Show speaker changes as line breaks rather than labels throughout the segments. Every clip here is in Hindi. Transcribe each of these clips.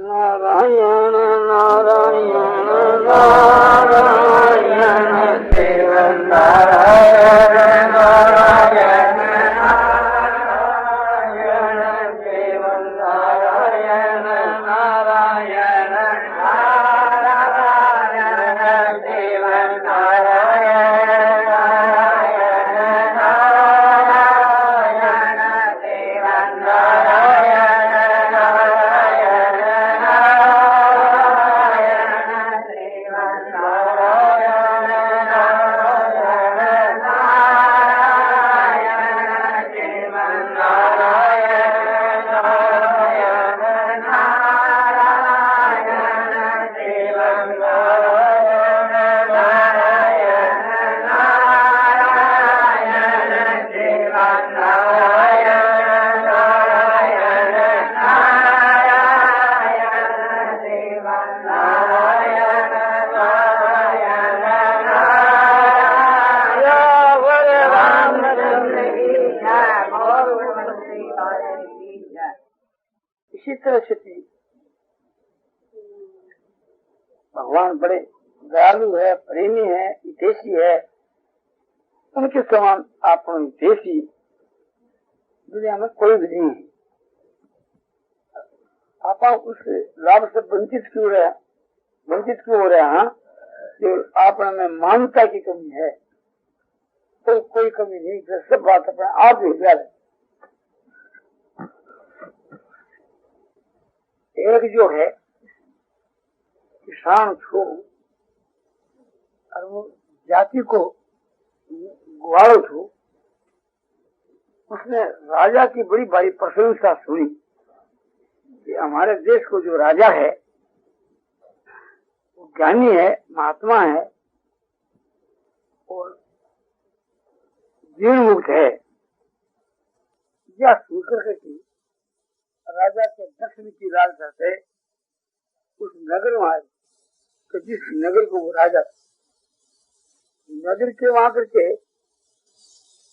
नारायण नारायण नारायण शिव नारायण नारायण नारायण शिव नारायण नारायण नारायण शिव नारायण नारायण नारायण शिव इसी तरह से भगवान बड़े दयालु है, प्रेमी है, हितैषी है। उनके समान आप हितैषी दुनिया में कोई भी नहीं है। आप उस लाभ से वंचित क्यों हो रहे हैं? जो आप में मानवता की कमी है, तो कोई कमी नहीं, सब बात अपने आप ही है। एक जो है किसान छो और वो जाति को ग्वालो छो, उसने राजा की बड़ी बड़ी प्रशंसा सुनी कि हमारे देश को जो राजा है वो ज्ञानी है, महात्मा है और जीवन मुक्त है। यह सुनकर के राजा के दक्षिण की राजधानी से उस नगर में आए, तो जिस नगर को वो राजा नगर के वहां करके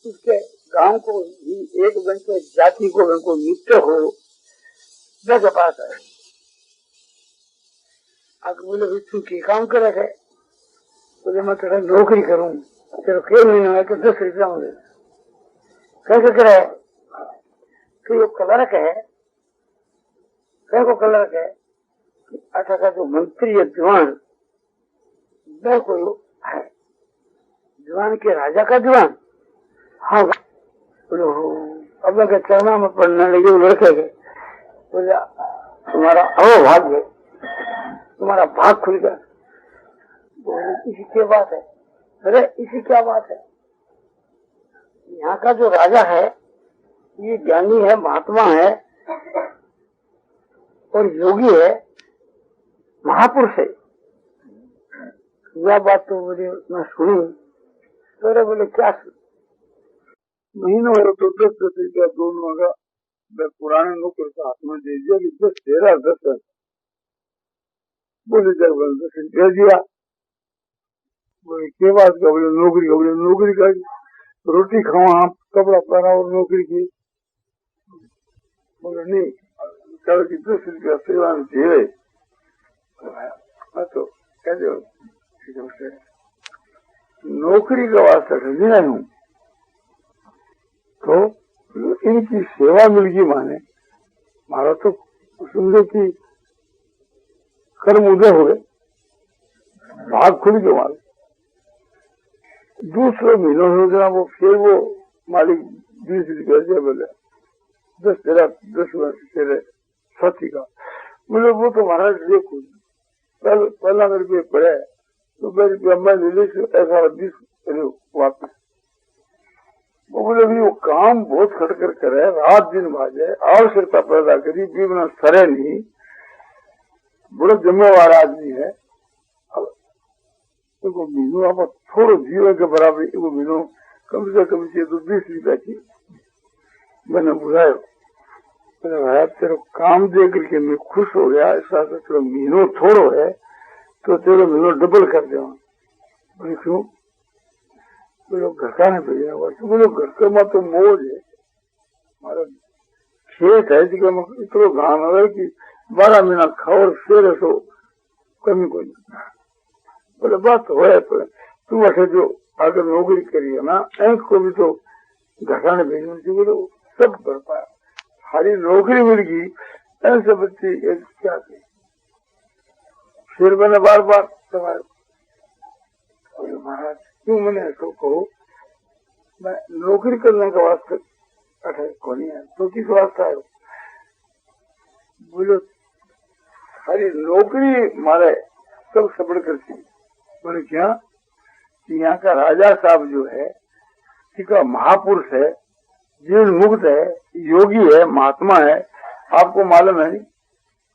उसके गांव को ही एक बन के जाति को मित्र हो के पास है। आगे बोले तू के काम करे है? बोले मैं तेरा नौकरी करूं, तेरे के महीने में 10 रुपया मिले। कैसे करे? तो ये कलरक है, को कलरक है। अच्छा का जो मंत्री है दीवान, वह कोई है दीवान के राजा का दीवान। हाँ बोलो अब के चरना में पढ़ने लगे वो लड़के के। बोले तुम्हारा भाग्य, तुम्हारा भाग खुल गया। बोले इसी क्या बात है? अरे इसी क्या बात है? यहाँ का जो राजा है ये ज्ञानी है, महात्मा है और योगी है, महापुरुष है। यह बात तो मुझे मैं सुनी। तो बोले क्या महीनों तो 10 रुपया दोनों का पुराने नौकर का हाथ में दे दिया कि 10 13 10 बोले जब 10 दे दिया। बोले के बात का? बोले नौकरी का रोटी खाओ आप, कपड़ा पहना और नौकरी की। बोले नहीं कल की 10 रुपया सेवा में दे। मैं तो कहते नौकरी का वास्ता खरीदना हूँ, तो इनकी सेवा मिल गई माने मारा तो समझो कि कर्म उदय हो गए, भाग खुल गए मारे। दूसरे महीनों हो गया वो, फिर वो मालिक 20 रुपया दिया। बोले 10 तेरे साथी का। बोले वो तो महाराज देखो पहला मेरे पे पड़े तो मेरे रुपया मैं ले ली, ऐसा 20 वापस। वो बोले भी वो काम बहुत खटकर करे, रात दिन भाजे, आवश्यकता पैदा करी, बीबना सरे नहीं, बड़ा जिम्मेवार आदमी है। तो महीनों आप थोड़ो जीवन के बराबर एगो महीनों कम से कम चाहिए तो 20 रुपया की मैंने बुलायो। मैंने भाई तेरे काम देख करके मैं खुश हो गया, ऐसा तेरा महीनों थोड़ो है तो तेरे महीनों डबल कर दे। बोले क्यों? बोलो घर का नहीं भेजना। बोलो घर का में तो मौज है, हमारा खेत है इतना घाम है कि 12 महीना खाओ और फिर सो कमी कोई नहीं। बोले बात हो तू अठे जो अगर नौकरी करी है ना एक को भी तो घटाने भेजने से बोले सब कर पाया। सारी नौकरी मिल गई ऐसे बच्चे क्या की। फिर मैंने बार बार तुम्हारे महाराज क्यों मैंने ऐसा कहो, मैं नौकरी करने का वास्ते अठे को नहीं है तो किस वास्ता है। बोलो सारी नौकरी मारे सब सबड़ करती। बोले क्या कि यहाँ का राजा साहब जो है ठीक है महापुरुष है, जीवन मुक्त है, योगी है, महात्मा है, आपको मालूम है नहीं।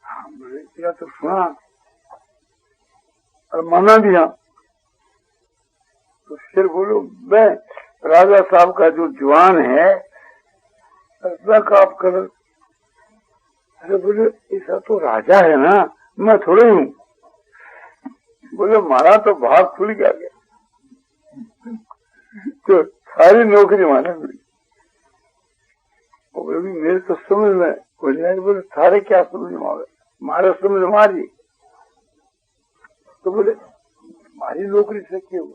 हाँ बोले क्या तो सुना और माना भी। हाँ तो फिर बोलो मैं राजा साहब का जो जवान है आप कर। अरे बोले ऐसा तो राजा है ना, मैं थोड़े हूँ। बोले हमारा तो भाग खुल गया तो सारी नौकरी माने मिली। बोले मेरे तो समझ में बोले बोले सारे क्या समझ में आवे, मारे समझ में आ रही। तो बोले हमारी नौकरी से क्यों।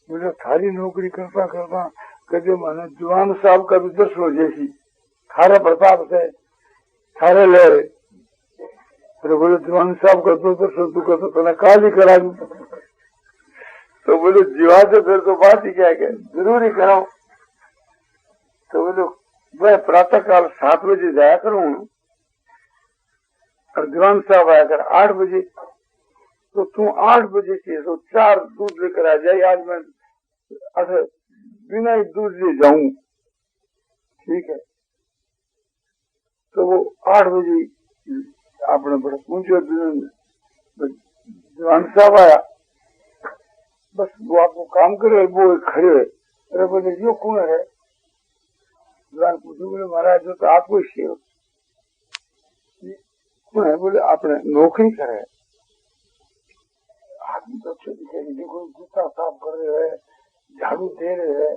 बोले थारी नौकरी करता करता कदे माने जवान साहब का भी दर्शन हो जैसी थारे प्रताप से थारे ले रहे। अरे बोले जवान साहब का तो दर्शन तू करता तो काल ही करा दू। तो बोले जीवा से फिर तो बात ही क्या है, जरूरी कराओ। तो बोले मैं प्रातः काल 7 बजे जाया करूँ और दीवान साहब आया कर 8 बजे। तो तू 8 बजे से तो 4 दूध लेकर आ जाए, आज मैं बिना ही दूध ले जाऊं। ठीक है तो वो 8 बजे आपने बड़ा पूछो दीवान साहब आया, बस वो आपको काम करे वो खड़े है। अरे बोले यो कौन है। दीवान पूछो बोले महाराज जो तो आपको शेर कौन है। बोले आपने नौकरी करे। आदमी तो अच्छे दिखे देखो जूता साफ कर रहे है, झाड़ू दे रहे है।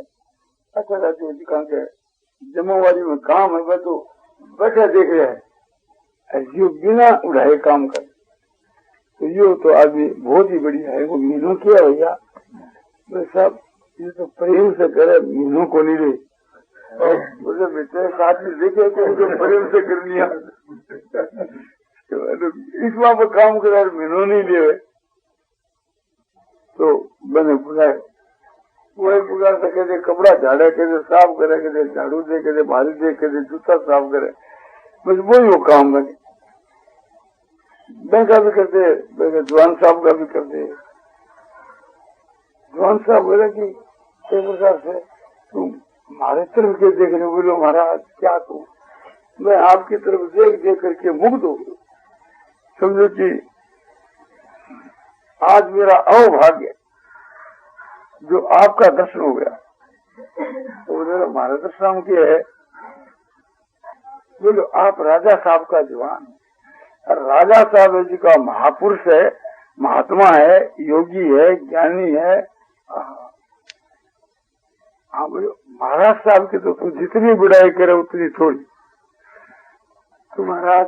अच्छा जो के जमावारी में काम है वह तो बैठे देख रहे हैं, यो बिना उड़ाए काम कर। तो यो तो आदमी बहुत ही बढ़िया है। वो मीनों क्या भैया सब ये तो प्रेम से करे, मीनों को नहीं दे। बोले बेटे एक आदमी देखे तो उनको प्रेम से कर लिया इस वहां पर काम करे मीनों नहीं ले। तो मैंने बुलाए वही बुला से कहते कपड़ा झाड़े, कहते साफ करे, कहते झाड़ू दे, कहते भारी दे, कहते जूता साफ करे, बस वही वो काम बने। मैं का भी करते, जवान साहब का भी करते। जवान साहब बोले कि एक प्रकार से तुम हमारे तरफ के देख रहे। बोलो महाराज क्या तू, मैं आपकी तरफ देख देख करके मुग्ध हो गया। समझो कि आज मेरा अभाग्य जो आपका दर्शन हो गया। तो हमारा दर्शन क्या है। बोलो आप राजा साहब का जवान, और राजा साहब जी का महापुरुष है, महात्मा है, योगी है, ज्ञानी है। हाँ बोलो महाराज साहब की तो तुम जितनी बुराई करे उतनी थोड़ी। तो महाराज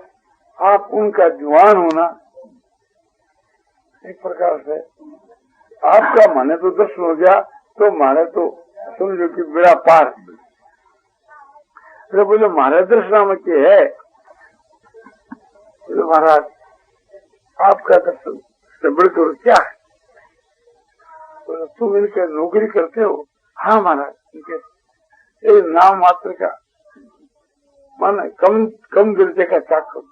आप उनका जवान होना एक प्रकार से आपका माने तो दर्शन हो गया, तो माने तो समझो कि बेड़ा पार। तो बोले महाराज दर्शन में क्या है। बोले महाराज आपका दर्शन से बढ़कर क्या है। बोले तुम इनके नौकरी करते हो। हाँ महाराज इनके नाम मात्र का माना कम दर्जे का चाकर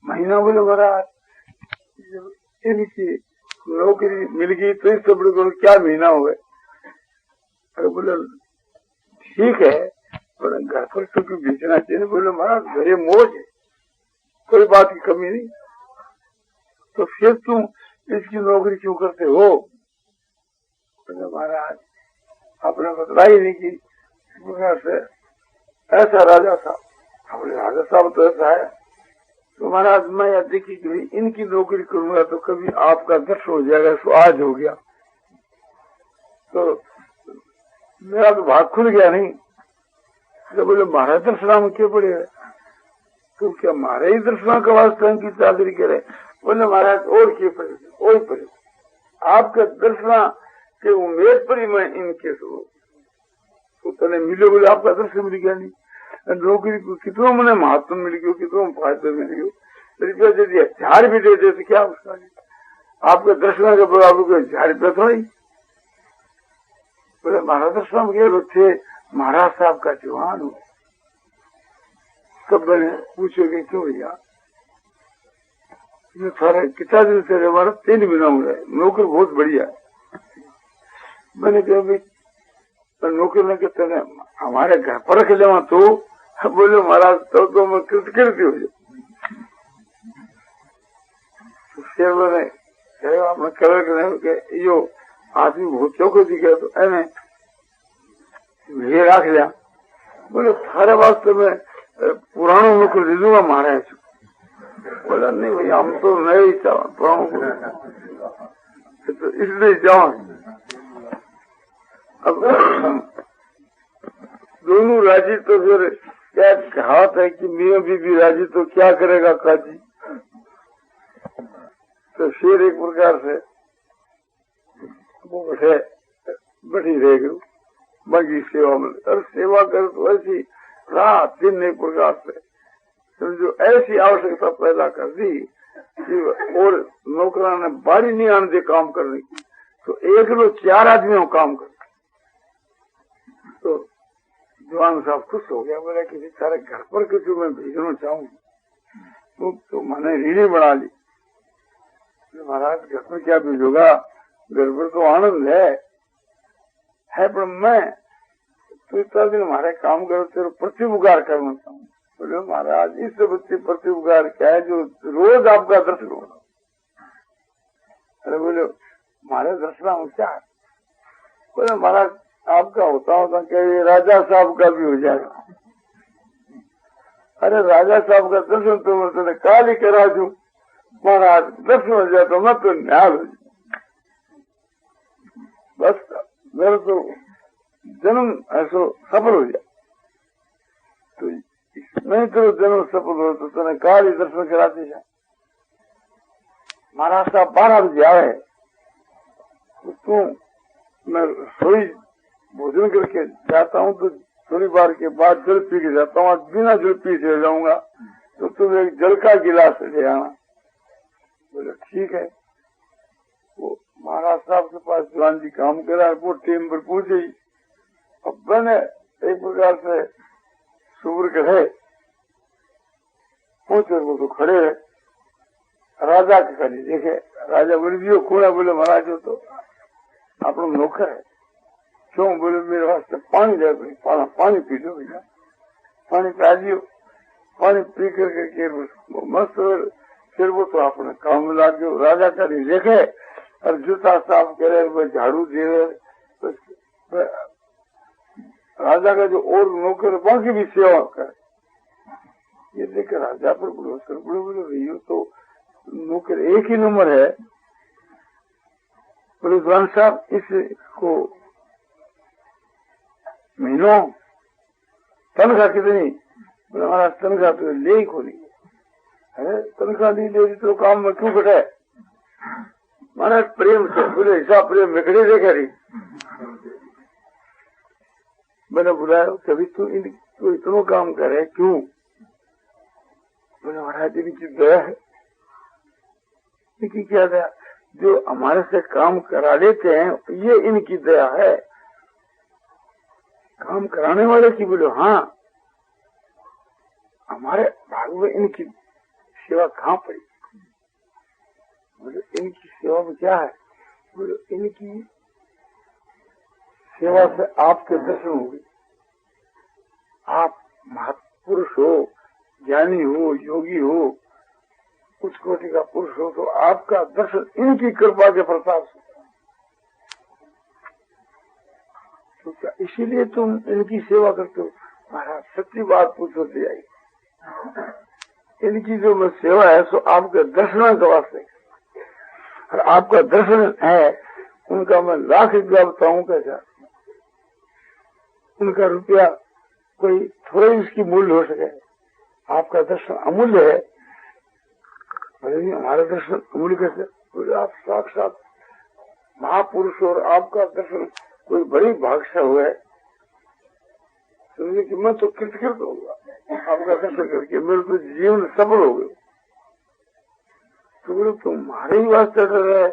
महीना। बोले महाराज इनकी नौकरी मिल गई तो इससे बड़े क्या महीना हुए। अरे बोले ठीक है पर घर पर तो क्यों बेचना चाहिए। बोले महाराज घरे मौज है, कोई बात की कमी नहीं। तो फिर तुम इसकी नौकरी क्यों करते हो। बोले महाराज आपने बतलाई नहीं की से ऐसा राजा साहब। बोले राजा साहब तो ऐसा है। तो महाराज मैं यह देखी कि इनकी नौकरी करूंगा तो कभी आपका दर्शन हो जाएगा। सो आज हो गया तो मेरा तो भाग खुल गया नहीं। तो बोले महाराज दर्शन में क्यों पड़े है।
तो क्या मारे ही दर्शन का वास्ते की चादरी करे? बोले महाराज और की पर आपके दर्शन के उम्मीद पर ही मैं इनके तो तने मिलो बोले आपका दर्शन मिल गया नहीं। नौकरी को कितना मैंने महत्व मिल गयो, कितना फायदा मिल गयो। रुपया यदि 1000 भी दे दे तो क्या उसका? आपके दर्शन के बराबर को 1000 रुपया थोड़ी। बोले महाराज दर्शन गए थे, महाराज साहब का जवान हो। सब मैंने पूछोगे क्यों भैया? सारे कितना दिन से हमारा 3 महीना हो रहा है, नौकर बहुत बढ़िया है। मैंने कहा भाई नौकर ने कहते हमारे घर पर रख लेवा तो बोले महाराज तो मैं कृतकृत हो जाऊँ। फिर मैंने आपने कलर यो आदमी बहुत चौको दिखे तो एने राख लिया। बोले थारे वास्ते में पुरानो नौकर दे दूंगा महाराज। बोला नहीं भाई हम तो नहीं पुरानो तो इसलिए जाओ। अब दोनों राजी तो फिर क्या कहावत है कि मियां बीबी राजी तो क्या करेगा काजी। तो फिर एक प्रकार से वो बैठी रह गई बाकी सेवा में। और सेवा कर तो ऐसी रात दिन एक प्रकार से समझो ऐसी आवश्यकता पैदा कर दी कि और नौकरा ने बारी नहीं आने दे काम करने की। तो 1 लोग 4 आदमियों काम कर। तो जवान साहब खुश हो गया। बोला किसी सारे घर पर कुछ मैं भेजना चाहूँ तो मैंने रीढ़ी बना ली। महाराज घर में क्या भेजोगा? घर पर तो आनंद है पर मैं तो इतना दिन हमारे काम करो तेरे प्रत्युपकार करना चाहूँ। बोले महाराज इस बच्चे प्रत्युपकार क्या है जो रोज आपका दर्शन होना? अरे बोले हमारे दर्शन में क्या है? बोले महाराज आपका होता क्या ये राजा साहब का भी हो जाएगा। अरे राजा साहब का दर्शन तो मैं तुमने काल ही करा दूं। महाराज दर्शन हो जाए तो मैं तो न्याय हो जाऊँ। बस मेरा तो जन्म ऐसा सफल हो जाए। तो नहीं तो जन्म सफल हो तो तुमने काल ही दर्शन करा दिया। महाराज साहब 12 बजे आए तो मैं सोई भोजन करके जाता हूँ तो थोड़ी बार के बाद जल पी के जाता हूँ। आज बिना जल पी से जाऊंगा तो तुम एक जल का गिलास ले आना। बोले ठीक है। वो महाराज साहब के पास जवान जी काम करा, वो टीम पर पूछी। अब मैंने एक प्रकार से सुबर करे पूछे वो तो खड़े है राजा के खड़े देखे। राजा बोले भी कौन है? बोले महाराज हो तो अपना नौकर है। क्यों? बोले मेरे वास्ते पानी दे पानी पी लो भैया। पानी पिला दियो। पानी पी करके मस्त फिर वो तो अपने काम में ला गयो। राजा का नहीं देखे और जूता साफ करे, वो झाड़ू दे रहे। राजा का जो और नौकर बाकी भी सेवा करे। ये देखे राजा पर बोले भैया तो नौकर एक ही नंबर है। बोले जवान साहब इसको महीनों तनख्वाह कितनी? बोले हमारा तनख्वाह तो ले ही को नहीं। अरे तनख्वाह नहीं ले तो काम में क्यों घटे? माना प्रेम से। बोले हिसाब प्रेम में खड़े देखे रही। मैंने बुलाया कभी तू इतना काम करे क्यों? बोले महाराज इनकी दया है। इनकी क्या दया? जो हमारे से काम करा लेते हैं ये इनकी दया है। काम कराने वाले की बोले हाँ हमारे भाग में इनकी सेवा कहाँ पड़ी? बोले इनकी सेवा में क्या है? बोले इनकी सेवा से आपके दर्शन होंगे। आप महापुरुष हो, ज्ञानी हो, योगी हो, उच्च कोटि का पुरुष हो तो आपका दर्शन इनकी कृपा के प्रताप से। तो क्या इसीलिए तुम इनकी सेवा करते हो? महाराज सच्ची बात पूछो तो आई। इनकी जो मैं सेवा है सो आपके दर्शन के वास्ते। और आपका दर्शन है उनका मैं लाख रुपया बताऊं कैसा? उनका रुपया कोई थोड़ा उसकी मूल्य हो सके। आपका दर्शन अमूल्य है। अरे हमारा दर्शन अमूल्य कैसे? बोले आप साक्षात महापुरुष और आपका दर्शन कोई बड़ी भाग्य हुआ है। समझे कि मैं तो कृतकृत होगा आपका दर्शन करके, मेरे तो जीवन सफल हो गया। तो बोले तुम्हारे ही वास्ते डर है,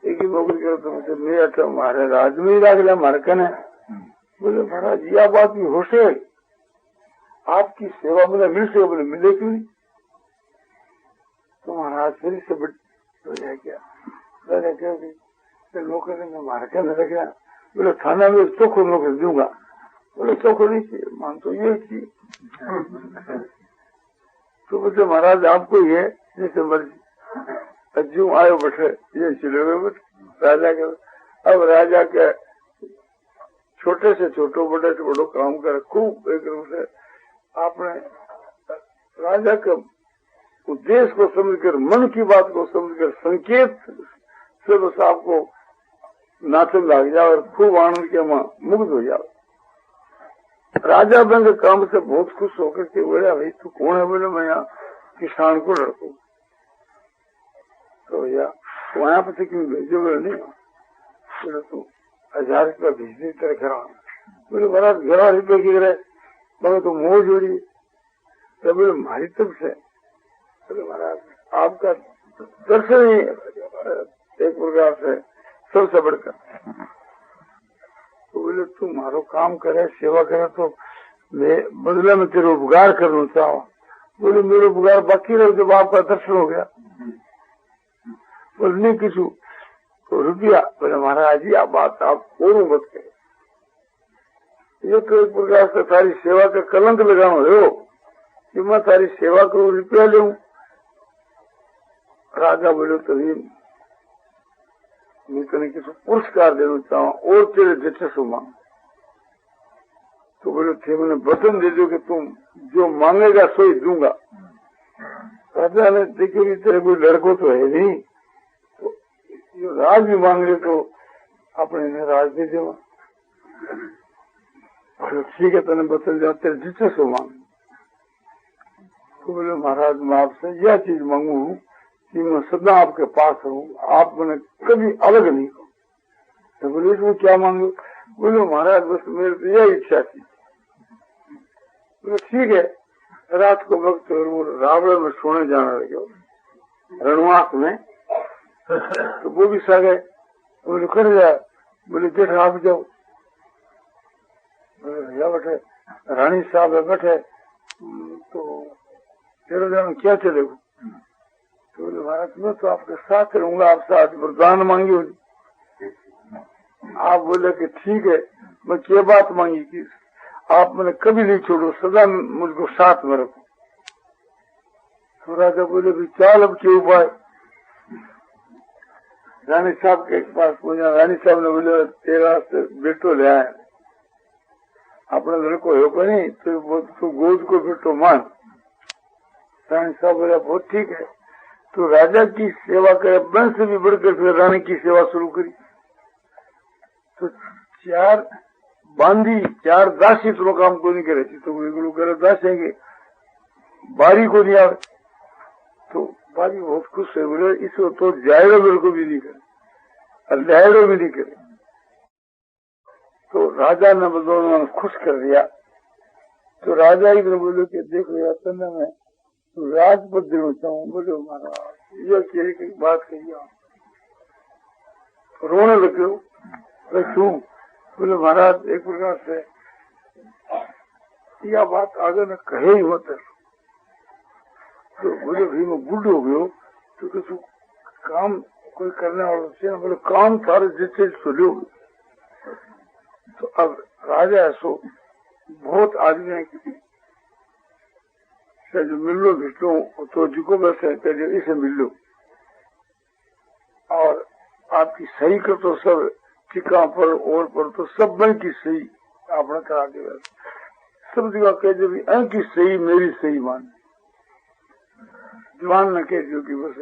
एक ही नौकरी करो तो मुझे नहीं आता, हमारे राज्य में ही रख लिया हमारे कहने। बोले महाराज यह बात भी हो से आपकी सेवा मुझे मिल सके। बोले मिले क्यों नहीं? तो महाराज फिर से हो जाए क्या नौकरी में हमारे कहने रख लिया। बोले थाना में चोखो नौकरी दूंगा। बोले चोखो नहीं चाहिए, मान तो ये चाहिए। तो बोले महाराज आपको ये जैसे मर्जी अज्जू आयो बैठे ये चले गए राजा के। अब राजा के छोटे से छोटो बड़े से बड़ो काम करे खूब एक रूप से आपने राजा के उद्देश्य को समझकर, मन की बात को समझकर संकेत से बस आपको नाचन लग जाओ और खूब आनंद के मुग्ध हो जाओ। राजा बंद काम से बहुत खुश होकर के बोला भाई तू कौन है? बोले मैं यहाँ किसान को लड़कू। तो या वहां पर क्यों भेजो? बोले नहीं। बोले तू 1000 रुपया भेजने तेरे घर। बोले महाराज 11 रुपये की रहे बोले तो मोह जोड़ी। तो बोले हमारी तरफ से। बोले महाराज आपका दर्शन ही एक प्रकार से सबसे बढ़कर। तो बोले तू मारो काम करे सेवा करे तो मैं बदले में तेरे उपकार करना चाहूँ। बोले मेरे उपकार बाकी रहे जब आपका दर्शन हो गया। बोले नहीं किसी तो रुपया। बोले महाराज जी आप बात आप और मत करें, ये तो एक प्रकार से तारी सेवा का कलंक लगाना हो कि मैं तारी सेवा करूँ रुपया लूं। राजा बोले तभी मैं तेने किसी पुरस्कार देना चाहूँ और तेरे जचस मांग। तो बोले थे मैंने वचन दे दो कि तुम जो मांगेगा सो ही दूंगा। राजा ने देखो कि तेरे कोई लड़को तो है नहीं, तो जो राज भी मांग ले तो अपने ने राज दे देवा। ठीक है तेने वचन दिया तेरे जचस मांग। तो बोले महाराज मैं आपसे यह चीज मांगू कि मैं सदा आपके पास रहूं, आप मैंने कभी अलग नहीं हो। तो बोले इसमें क्या मांगो? बोले महाराज बस मेरे तो यह इच्छा थी। बोले ठीक है। रात को वक्त वो रावण में सोने जाना लगे रणवास में। तो वो भी सा गए। बोले कर जाए। बोले जेठ आप जाओ। भैया बैठे रानी साहब बैठे तो तेरह जन क्या चलेगा? तो बोले महाराज मैं तो आपके साथ रहूंगा, आपसे आज वरदान मांगी होगी। आप बोले कि ठीक है मैं क्या बात मांगी कि आप मैंने कभी नहीं छोड़ो, सदा मुझको साथ में रखो। तो राजा बोले भी चाल अब क्या उपाय? रानी साहब के पास पहुंचा। रानी साहब ने बोले तेरा से बेटो ले आए अपने लड़को हो को नहीं तो गोद को बेटो मान। रानी साहब बोला बहुत ठीक है। तो राजा की सेवा करे वंश से भी बढ़कर फिर रानी की सेवा शुरू करी। तो 4 बांदी 4 दासी तो काम को नहीं करे तो वे करे दासेंगे बारी को नहीं आवे। तो बारी बहुत खुश है। बोले इसको तो जायरो बिल्कुल भी नहीं करे और लहरो भी नहीं करे। तो राजा ने दोनों खुश कर दिया। तो राजा ही ने बोले कि देखो यार तने मैं तो राजपद देना चाहूँ। बोले महाराज ये कही बात कही रोने लगे। क्यों? बोले महाराज एक प्रकार से यह बात आगे न कहे ही मत। तो बोले भाई मैं बुढ़ हो गयो तो किसी काम कोई करने वाला से बोले काम सारे जितने सुने। तो अब राजा सो बहुत आदमी से जो मिल लो भिटो तो जिको वैसे इसे मिल लो और आपकी सही कर तो सब टिका पर और पर तो सब मन की सही आपने करा के सब जगह कह जो भी की सही मेरी सही मान जवान न कह जो कि बस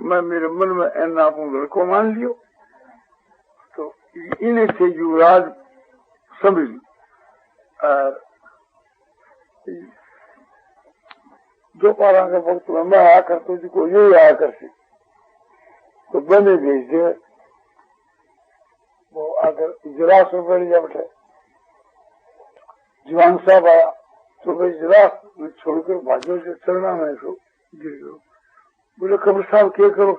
मैं मेरे मन में एन आप लड़को मान लियो। तो इन्हें से युवराज समझ जो पारा के वक्त में मैं आया करता जिसको ये आया करती तो बने भेज दे वो आकर इजलास में बैठ जा बैठे। जवान साहब आया तो भाई इजलास छोड़कर भाजो से चलना में सो गिर गयो। बोले कब्र साहब क्या करो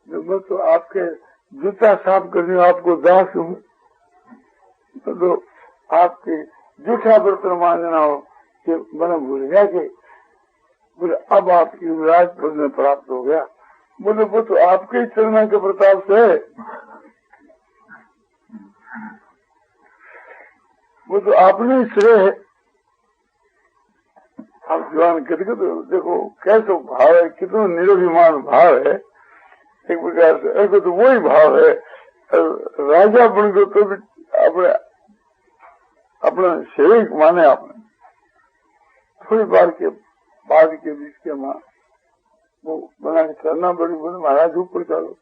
मैं तो आपके जूता साफ करने आपको दास हूँ तो आपके जूठा बर्तन मांगना हो कि मैंने भूल गया कि बोले अब आपकी युवराज पद में प्राप्त हो गया। बोले वो तो आपके ही चलना के प्रताप से है, वो तो आपने ही श्रेय है। आप जवान कहते देखो कैसे भाव है, कितना निरभिमान भाव है एक प्रकार से। ऐसे तो वही भाव है राजा बन गए तो भी अपना सेवक माने आपने। थोड़ी बार के बाद के बीच के माँ वो बना के करना बड़ी बोले महाराज ऊपर चलो।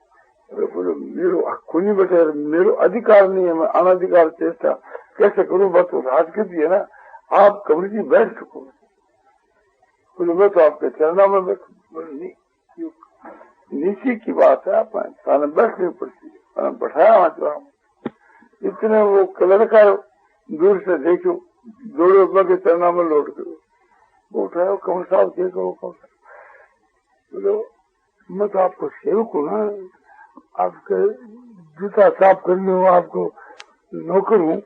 अरे बोले मेरो हक नहीं बैठे, मेरो अधिकार नहीं है, मैं अनाधिकार चेष्टा कैसे करूं, बस तो राजगद्दी है ना, आप कमर जी बैठ सको। बोले मैं तो आपके चरणा में बैठू। बोले नहीं, नीचे की बात है, आप बैठनी पड़ती है, बैठाया वहां। इतने वो कलर का दूर से देखो दौड़ो अपना के चरणा में लौट करो वो उठाया कमर साहब देखो बोलो मैं तो आपको सेवक हूँ ना, आपके जूता साफ करने हूँ, आपको नौकर हूँ,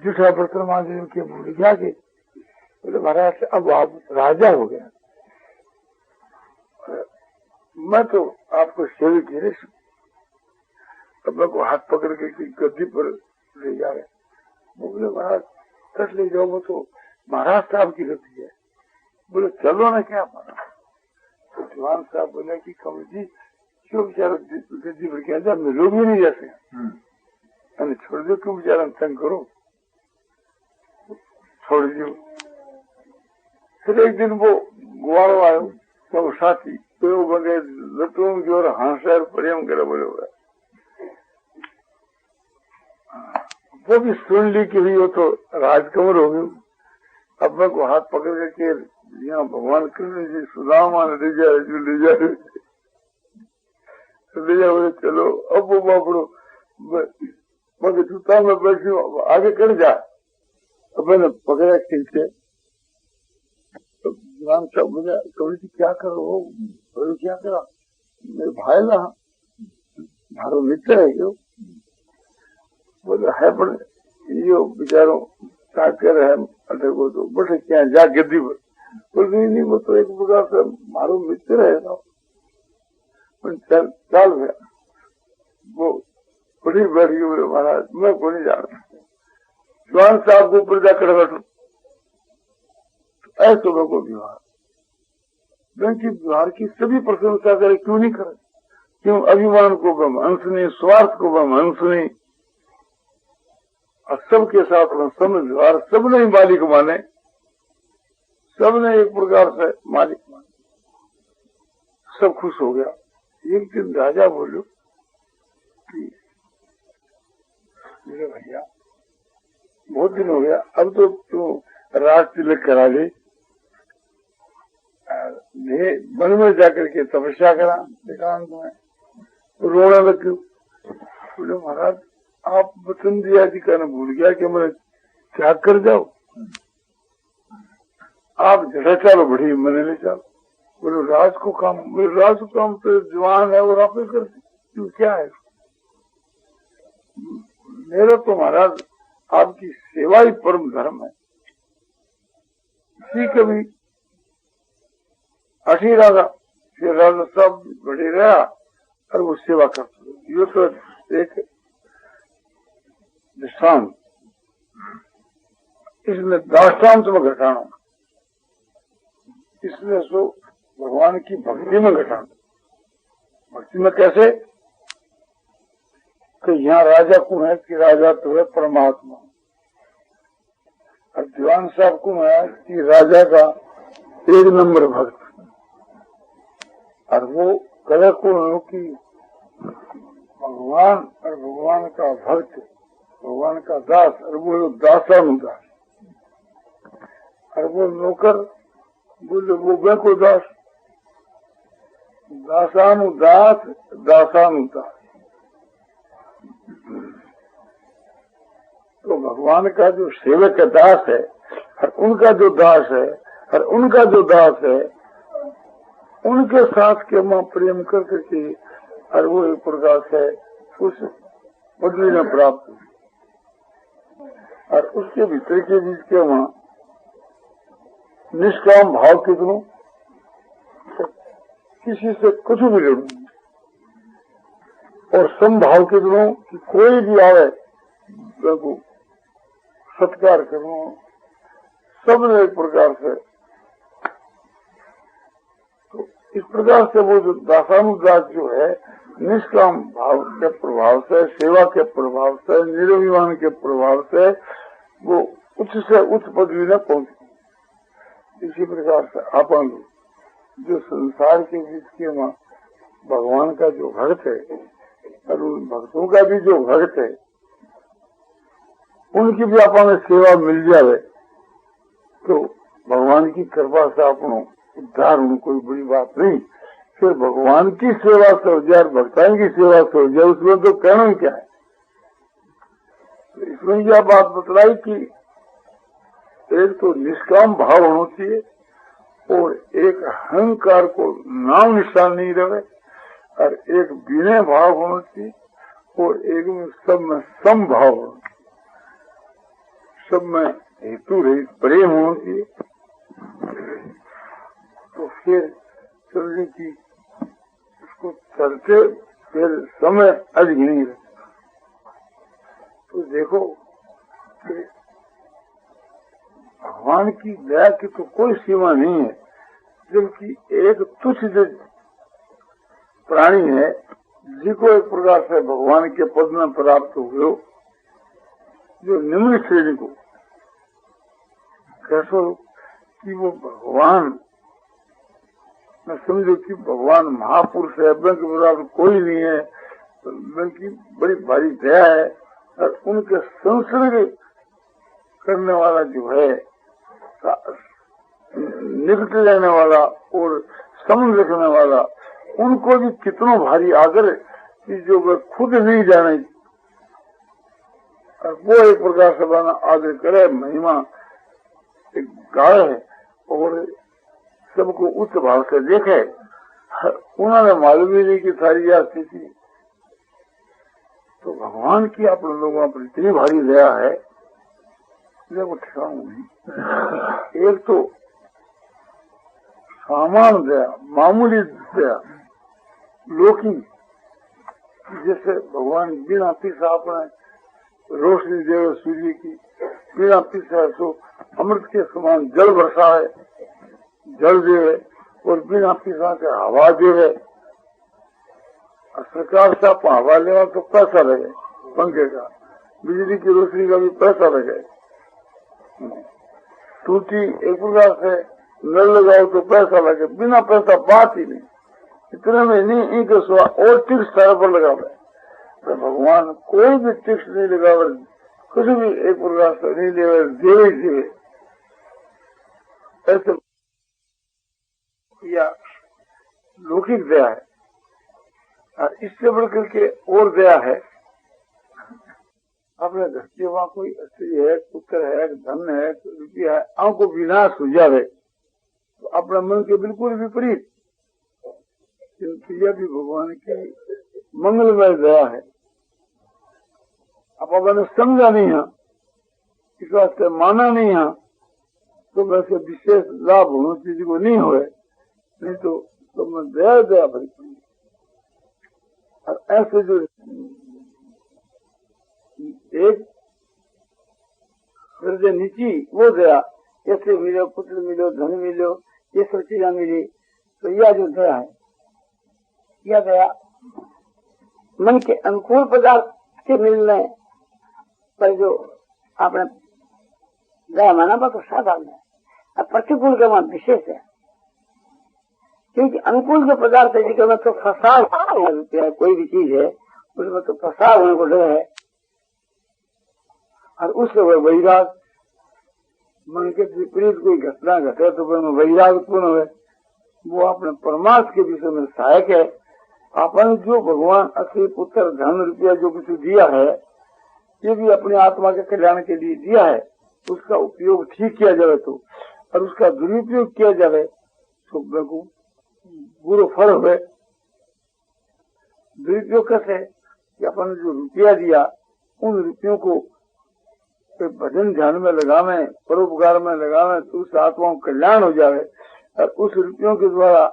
जूठा बर्तन मांझने के भूल गया कि बोले महाराज अब आप राजा हो गया, मैं तो आपको सेवक ही नहीं। अब मैं को हाथ पकड़ के गद्दी पर ले जा रहे, बोले महाराज कट ले जाओ, वो तो महाराज साहब की गद्दी है। बोले चलो ना क्या महाराज। तो जवान साहब बोले कि कमल जी क्यों बेचारा गद्दी पर क्या जा, मैं लोग भी नहीं जाते हैं, छोड़ दो क्यों बेचारा तंग करो, छोड़ दो। फिर एक दिन वो गुवारो आयो वो साथी तो वो बगे लटों की और हांसर प्रेम करे बोले हुआ वो भी सुन ली कि वो तो राजकमर हो गई। अब मैं को हाथ पकड़ करके यहाँ भगवान कृष्ण जी सुदामा ने ले जा बोले चलो अब वो बापड़ो मगर जूता में बैठी आगे कर जा। अब मैंने पकड़ा खींचे तो राम साहब बोले कभी जी क्या करो, बोले क्या करा, मेरे भाई ना मारो मित्र है क्यों, बोले है पर यो बेचारो ताकर है अटे को तो बटे क्या जा गद्दी पर। बोले नहीं वो तो एक प्रकार से मारो मित्र है ना, चल गया वो बड़ी बैठ गई। बोले महाराज मैं को नहीं जानता, जवान साहब को ऊपर जाकर बैठो ऐसे लोगों को व्यवहार क्योंकि व्यवहार की सभी प्रशंसा करे क्यों नहीं करे, क्यों अभिमान को गम अंश नहीं, स्वार्थ को गम अंश नहीं, और सबके साथ सब व्यवहार सबने ही मालिक माने, सबने एक प्रकार से मालिक माने, सब खुश हो गया। एक दिन राजा बोलो कि मेरे भैया बहुत दिन हो गया, अब तो तू राज तिलक करा दे, वन में जाकर के तपस्या करा एकांत में, रोना लग गयो। बोले महाराज आप वचन दिया जी कहना भूल गया कि मैं त्याग कर जाओ, आप जड़ा चालो बड़ी मैंने ले जाओ। बोले राज को काम, राज को काम तो जवान है और आप ही करते क्यों, क्या है मेरा तो महाराज आपकी सेवा ही परम धर्म है। इसी कभी अठी राजा फिर राजा सब बड़े रहा और वो सेवा करते, ये तो एक दृष्टांत, इसमें दाष्टान्त में घटाना, इसमें सो भगवान की भक्ति में घटाना। भक्ति में कैसे कि यहाँ राजा को है कि राजा तो है परमात्मा, और दीवान साहब को है कि राजा का एक नंबर भक्त, और वो कला को हो कि भगवान और भगवान का भक्त, भगवान का दास, और वो दासानुदास। और वो नौकर बोले वो मैं को दास, दासानुदास दासानुदास। तो भगवान का जो सेवक दास है और उनका जो दास है और उनका जो दास है, उनके साथ के माँ प्रेम कर करके और वो एक प्रकार से उस पदवी ने प्राप्त हुई। और उसके भीतर के बीच के माँ निष्काम भाव कितनों, किसी से कुछ भी लड़ू, और समभाव कितनों कि कोई भी आवे को सत्कार करो, सबने एक प्रकार से। तो इस प्रकार से वो जो दासानुदास जो है, निष्काम भाव के प्रभाव से, सेवा के प्रभाव से, निरभिमान के प्रभाव से वो उच्च से उच्च पदवी में पहुंचे। इसी प्रकार से अपन जो संसार के बीच के मां भगवान का जो भक्त है और उन भक्तों का भी जो भक्त है, उनकी भी अपन सेवा मिल जाए तो भगवान की कृपा से अपनो उद्धार होने कोई बड़ी बात नहीं। फिर भगवान की सेवा से हो जाए, भक्तान की सेवा से हो जाए, उसमें तो कहना ही क्या है। तो इसमें यह बात बतलाई कि एक तो निष्काम भाव होना चाहिए और एक अहंकार को नाम निशान नहीं रहे, और एक विनय भाव होना चाहिए और एक में सब में सम भाव होना चाहिए, सब में हेतु रहित प्रेम होना चाहिए। तो फिर चलने की उसको चलते फिर समय अधिक नहीं रहता। तो देखो कि भगवान की दया की तो कोई सीमा नहीं है, जबकि एक तुच्छ जो प्राणी है जिसको एक प्रकार से भगवान के पद में प्राप्त हुए हो, जो निम्न श्रेणी को कैसो कि वो भगवान मैं समझो कि भगवान महापुरुष है, बल्कि बराबर कोई नहीं है, बल्कि बड़ी भारी दया है, और उनके संसर्ग करने वाला जो है, निकट लेने वाला और समझ रखने वाला, उनको भी कितना भारी आदर कि जो वे खुद नहीं जाने, और वो एक प्रकार से बना आदर करे, महिमा एक गाय है और सबको उच्च भाव से देखे। उन्होंने मालूम ही नहीं कि सारी यह स्थिति। तो भगवान की आप लोगों पर इतनी भारी दया है, देखो ठिकाना नहीं। एक तो सामान्य दया, मामूली दया, लौकिक, जैसे भगवान बिना पीसा अपने रोशनी देवे सूर्य की, बिना पीसा तो अमृत के समान जल बरसा है, जल देवे, और बिना पीसा के हवा देवे। सरकार से आप हवा लेवा तो पैसा लगे, पंखे का, बिजली की रोशनी का भी पैसा लगे, टूटी एक प्रकार से नल लगाओ तो पैसा लगे, बिना पैसा बात ही नहीं। इतने में नहीं इनके सिवा और टिक्स सारे पर लगा दे, तो भगवान कोई भी टिक्स नहीं लगावे, कुछ भी एक प्रकार से नहीं लेवे, देवे देवे। ऐसे या लौकिक दया है, और इससे बढ़कर के और दया है, अपने घर के वहाँ कोई स्त्री है, पुत्र है, धन है, रुपया है, आंखों विनाश हो जाए तो अपने मन के बिल्कुल विपरीत, किंतु यह भी भगवान की मंगलमय दया है। अब अपने समझा नहीं है, इस वास्ते माना नहीं है, तो वैसे विशेष लाभ होना चीज को नहीं हुए, नहीं तो मैं दया दया भरी। और ऐसे जो एक हृदय नीची वो दया, ऐसे मिलो, पुत्र मिलो, धन मिलो, ये सब चीजें मिली, तो यह जो दया है, यह दया मन के अनुकूल पदार्थ के मिलने पर जो आपने दया माना तो साधारण है, और प्रतिकूल का मान विशेष है। क्योंकि अनुकूल जो पदार्थ है जिसमें तो फसाव कोई भी चीज है उसमें तो फसाव होने को डर है, और उससे वह वैराग मन के विपरीत कोई घटना घटे तो फिर वैराग उत्पन्न हुए, वो अपने परमार्थ के विषय में सहायक है। अपन जो भगवान असली पुत्र धन रुपया जो कुछ दिया है, ये भी अपनी आत्मा के कल्याण के लिए दिया है। उसका उपयोग ठीक किया जाए तो, और उसका दुरुपयोग किया जाए तो बुरा फल हुए। दुरुपयोग कैसे कि अपन जो रुपया दिया, उन रुपयों को भजन ध्यान में लगावे, परोपकार में लगावे तो उस आत्मा को कल्याण हो जाए। और उस रुपयों के द्वारा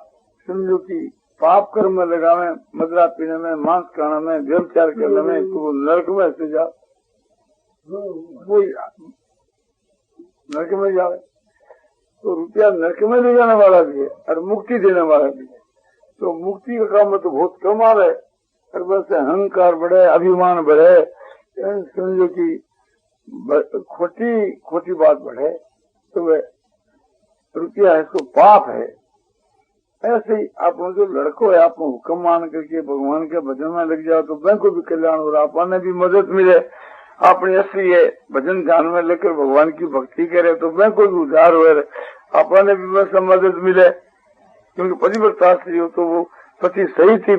समझो कि पाप कर्म में लगावे, मदरा पीने में, मांस खाने में, व्यभिचार करने में, तो वो नरक में से जा, वो नरक में जाए। तो रुपया नरक में ले जाने वाला भी है और मुक्ति देने वाला भी है। तो मुक्ति का काम में तो बहुत कम आ रहे, और बस अहंकार बढ़े, अभिमान बढ़े, समझो कि खोटी बात बढ़े तो वह रुपया है, इसको पाप है। ऐसे ही आप जो लड़को है, आप हुक्म मान करके भगवान के भजन में लग जाओ तो बैंक को भी कल्याण हो रहा, आपने भी मदद मिले। अपनी असली है भजन ध्यान में लेकर भगवान की भक्ति करे तो बैंक को भी उद्धार हो रहे, आपने भी बस मदद मिले। क्योंकि पतिव्रता स्त्री हो तो वो पति सही थी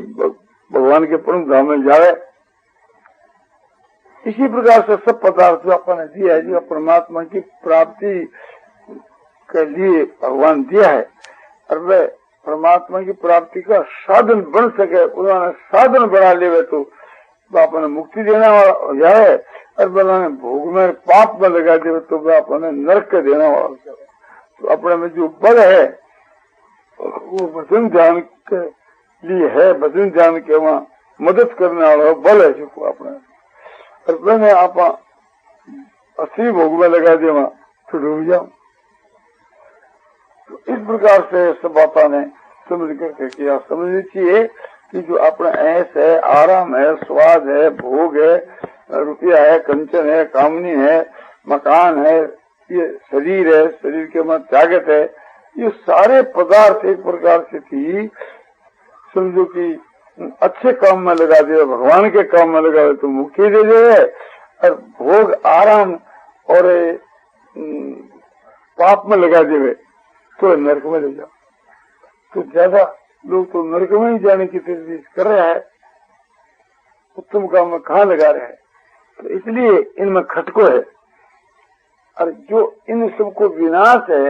भगवान के परम धाम में जाए। इसी प्रकार से सब पदार्थ जो अपन ने दिया है, जो परमात्मा की प्राप्ति के लिए भगवान दिया है, और वह परमात्मा की प्राप्ति का साधन बन सके, उन्होंने साधन बना ले तो अपने मुक्ति देने वाला हो जाए, और उन्होंने भोग में पाप में लगा दे तो वह अपने नरक के देने वाला हो जाए। तो अपने में जो बल है वो भजन ध्यान के लिए है, भजन ध्यान के वहाँ मदद करने वाला बल है जो अपने, और मैंने आप असली भोग में लगा दे वहाँ तो डूब जाओ। तो इस प्रकार से सब बातों ने समझ करके किया। समझनी चाहिए कि जो अपना ऐश है, आराम है, स्वाद है, भोग है, रुपया है, कंचन है, कामनी है, मकान है, ये शरीर है, शरीर के मन त्यागत है, ये सारे पदार्थ एक प्रकार से थी समझो कि अच्छे काम में लगा दे, भगवान के काम में लगा दे तो मुक्ति दे दे, और भोग आराम और पाप में लगा दे तो नरक में ले जाओ। तो ज्यादा लोग तो नरक में ही जाने की तजवीज कर रहे हैं, उत्तम काम में कहाँ लगा रहे हैं। तो इसलिए इनमें खटको है, और जो इन सबको विनाश है,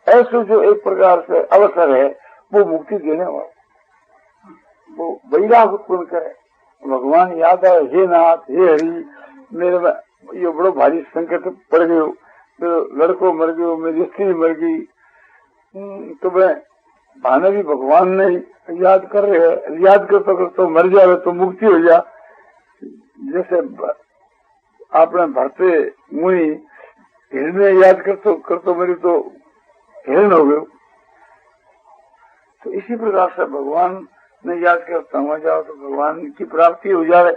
ऐसे जो एक प्रकार से अवसर है वो मुक्ति देने वाला, वो वैराग उत्पन्न करे। भगवान याद आए, हे नाथ, हे हरि, मेरे में ये बड़ो भारी संकट पड़ गयो, मेरे लड़को मर गयो, मेरी स्त्री मर गई, तो मैं भाने भी भगवान ने याद कर रहे हैं, याद करते मर जाए तो मुक्ति हो जा। जैसे आपने भरते मुनि हिरण याद करते मेरी तो हिरण हो गयो। तो इसी प्रकार से भगवान ने याद करता हुआ जाओ तो भगवान की प्राप्ति हो जाए।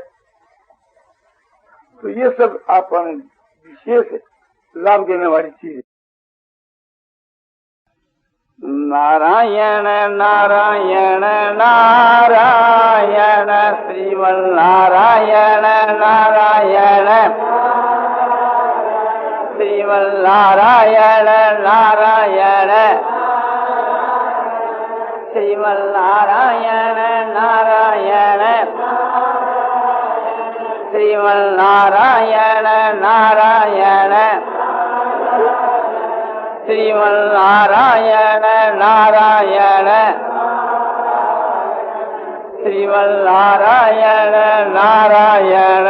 तो ये सब आपने विशेष लाभ देने वाली चीज है।
नारायण नारायण नारायण श्रीमन्नारायण नारायण श्रीमन्नारायण नारायण श्रीमन्नारायण नारायण श्रीमन्नारायण नारायण श्रीमन्नारायण नारायण श्रीमन्नारायण नारायण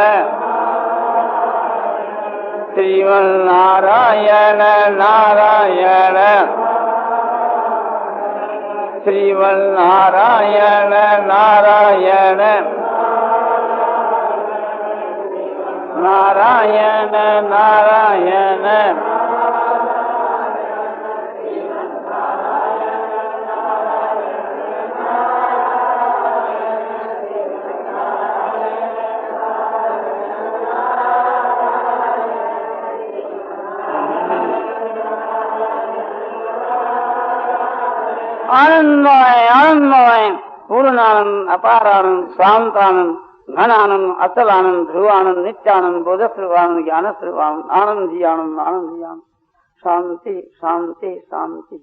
श्रीमन्नारायण नारायण श्रीमन्नारायण नारायण नारायण नारायण आनंदमय आनंदमय पूर्णानंद अपारानंद शांतानंद घनानंद अचलानंद ध्रुवानंद नित्यानंद बोधस्वरूपानंद ज्ञानस्वरूपानंद आनंद ही आनंद आनंद ही आनंद शांति शांति शांति।